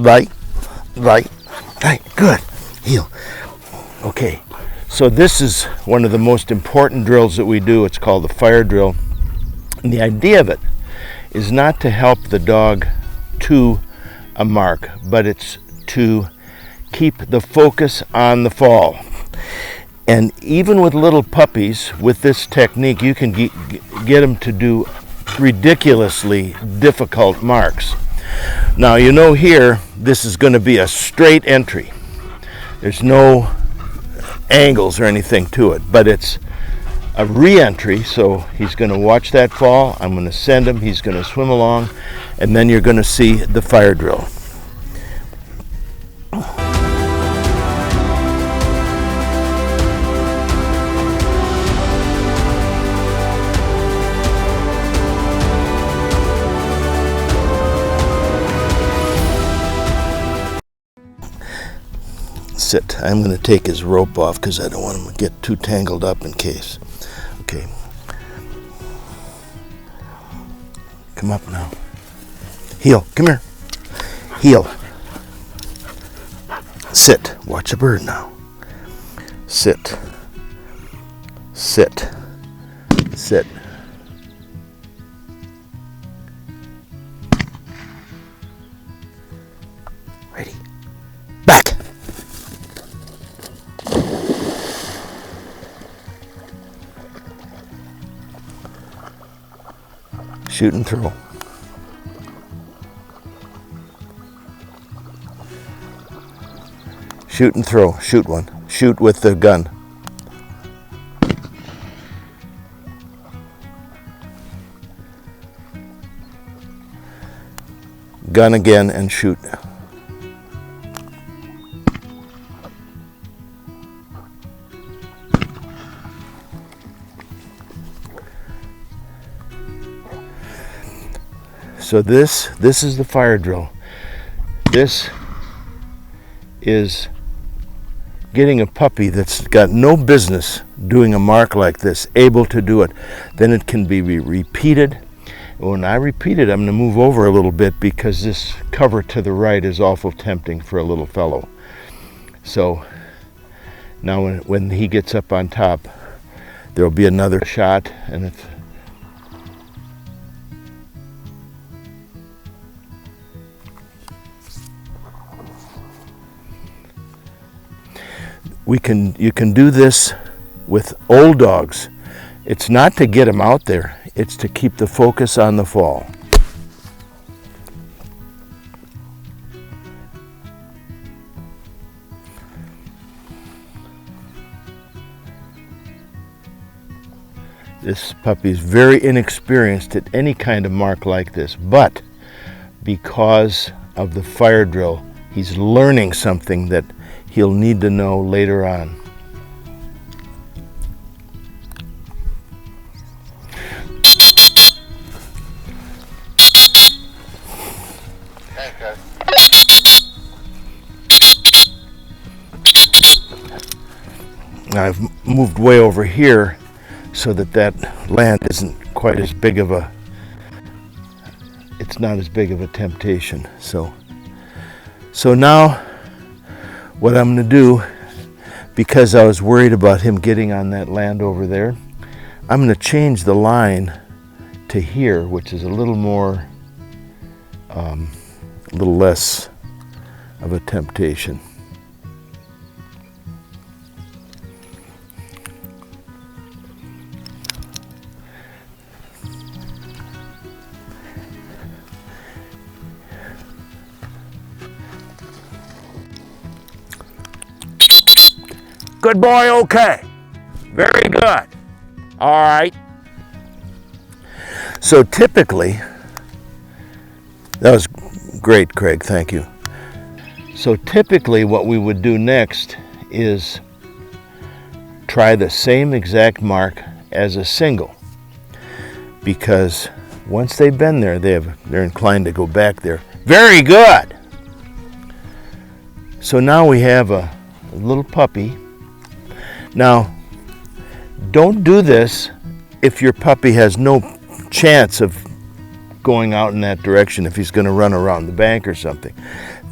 right, right, right, good, heel. Okay, so this is one of the most important drills that we do. It's called the fire drill. And the idea of it is not to help the dog to a mark, but it's to keep the focus on the fall. And even with little puppies, with this technique, you can get them to do ridiculously difficult marks. Now, you know here, this is going to be a straight entry. There's no angles or anything to it, but it's a re-entry, so he's going to watch that fall. I'm going to send him, he's going to swim along, and then you're going to see the fire drill. Sit. I'm going to take his rope off because I don't want him to get too tangled up in case. Okay. Come up now. Heel. Come here. Heel. Sit. Watch a bird now. Sit. Sit. Sit. Ready. Back. Shoot and throw. Shoot and throw. Shoot one. Shoot with the gun. Gun again and shoot. So this is the fire drill. This is getting a puppy that's got no business doing a mark like this, able to do it. Then it can be repeated. When I repeat it, I'm going to move over a little bit because this cover to the right is awful tempting for a little fellow. So now when he gets up on top, there'll be another shot, and it's you can do this with old dogs. It's not to get them out there, it's to keep the focus on the fall. This puppy is very inexperienced at any kind of mark like this, but because of the fire drill, he's learning something that he'll need to know later on. Now I've moved way over here so that land isn't quite as big of a, it's not as big of a temptation. So now what I'm going to do, because I was worried about him getting on that land over there, I'm going to change the line to here, which is a little more, a little less of a temptation. Good boy, okay. Very good. All right. So typically, that was great, Craig, thank you. So typically what we would do next is try the same exact mark as a single, because once they've been there, they're inclined to go back there. Very good. So now we have a little puppy. Now, don't do this if your puppy has no chance of going out in that direction, if he's going to run around the bank or something.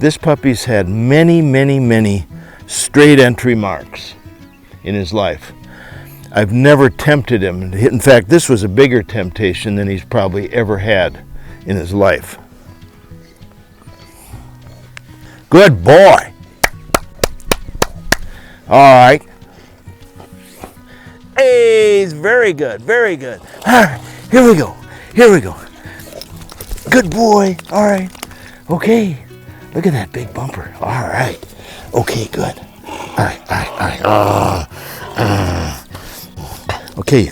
This puppy's had many, many, many straight entry marks in his life. I've never tempted him. In fact, this was a bigger temptation than he's probably ever had in his life. Good boy. All right. Hey, he's very good, very good. All right, here we go. Here we go. Good boy. All right. Okay. Look at that big bumper. All right. Okay, good. All right, all right, all right. Okay.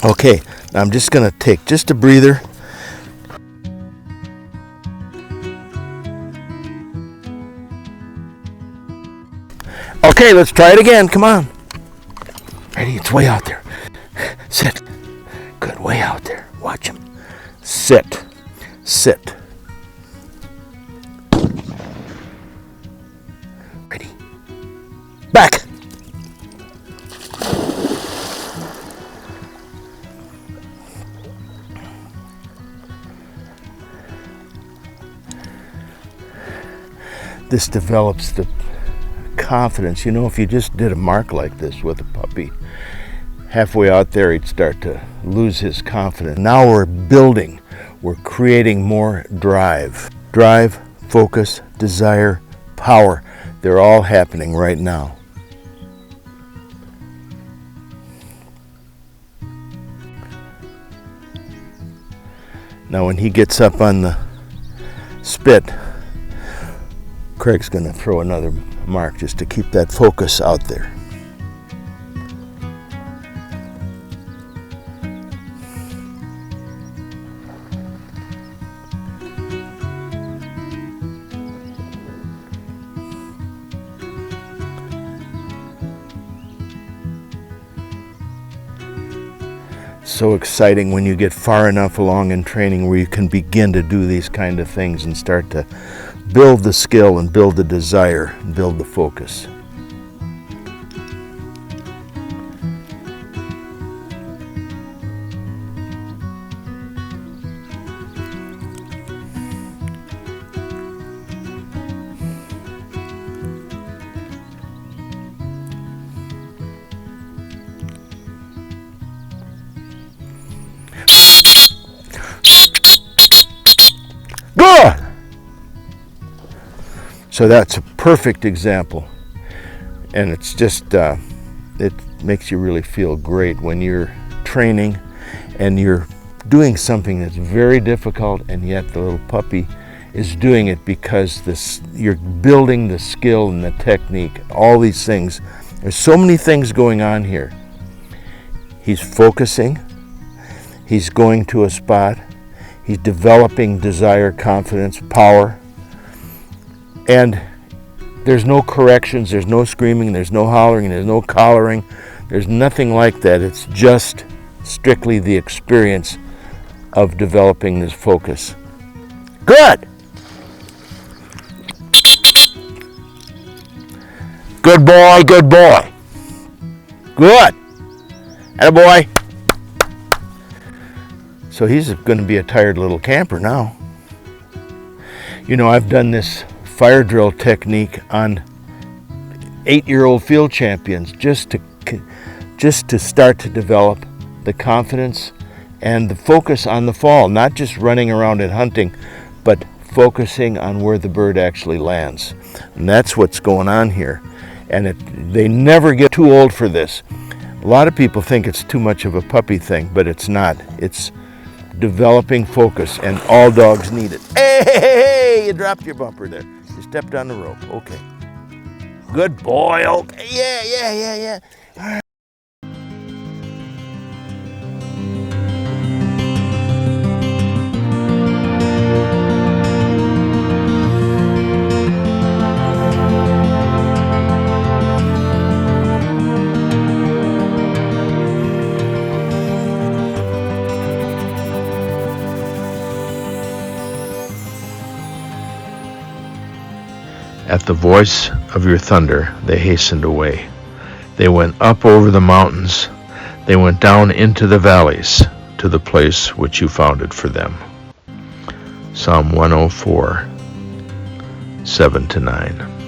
Okay. Now I'm just going to take just a breather. Okay, let's try it again. Come on. Ready? It's way out there. Sit. Good. Way out there. Watch him. Sit. Sit. Ready? Back. This develops the confidence. You know, if you just did a mark like this with a puppy, halfway out there he'd start to lose his confidence. Now we're building, we're creating more drive. Drive, focus, desire, power. They're all happening right now. Now when he gets up on the spit, Craig's going to throw another mark just to keep that focus out there. So exciting when you get far enough along in training where you can begin to do these kind of things and start to build the skill and build the desire and build the focus. Good! So that's a perfect example, and it's just, it makes you really feel great when you're training and you're doing something that's very difficult, and yet the little puppy is doing it because you're building the skill and the technique, all these things. There's so many things going on here. He's focusing, he's going to a spot, he's developing desire, confidence, power. And there's no corrections, there's no screaming, there's no hollering, there's no collaring, there's nothing like that. It's just strictly the experience of developing this focus. Good! Good boy, good boy. Good. Attaboy. So he's going to be a tired little camper now. You know, I've done this Firedrill technique on 8-year-old field champions just to start to develop the confidence and the focus on the fall, not just running around and hunting, but focusing on where the bird actually lands. And that's what's going on here. And they never get too old for this. A lot of people think it's too much of a puppy thing, but it's not. It's developing focus, and all dogs need it. Hey, hey, hey, hey, you dropped your bumper there. You stepped on the rope. Okay. Good boy. Okay. Yeah. All right. At the voice of your thunder, they hastened away. They went up over the mountains. They went down into the valleys to the place which you founded for them. Psalm 104, 7 to 9.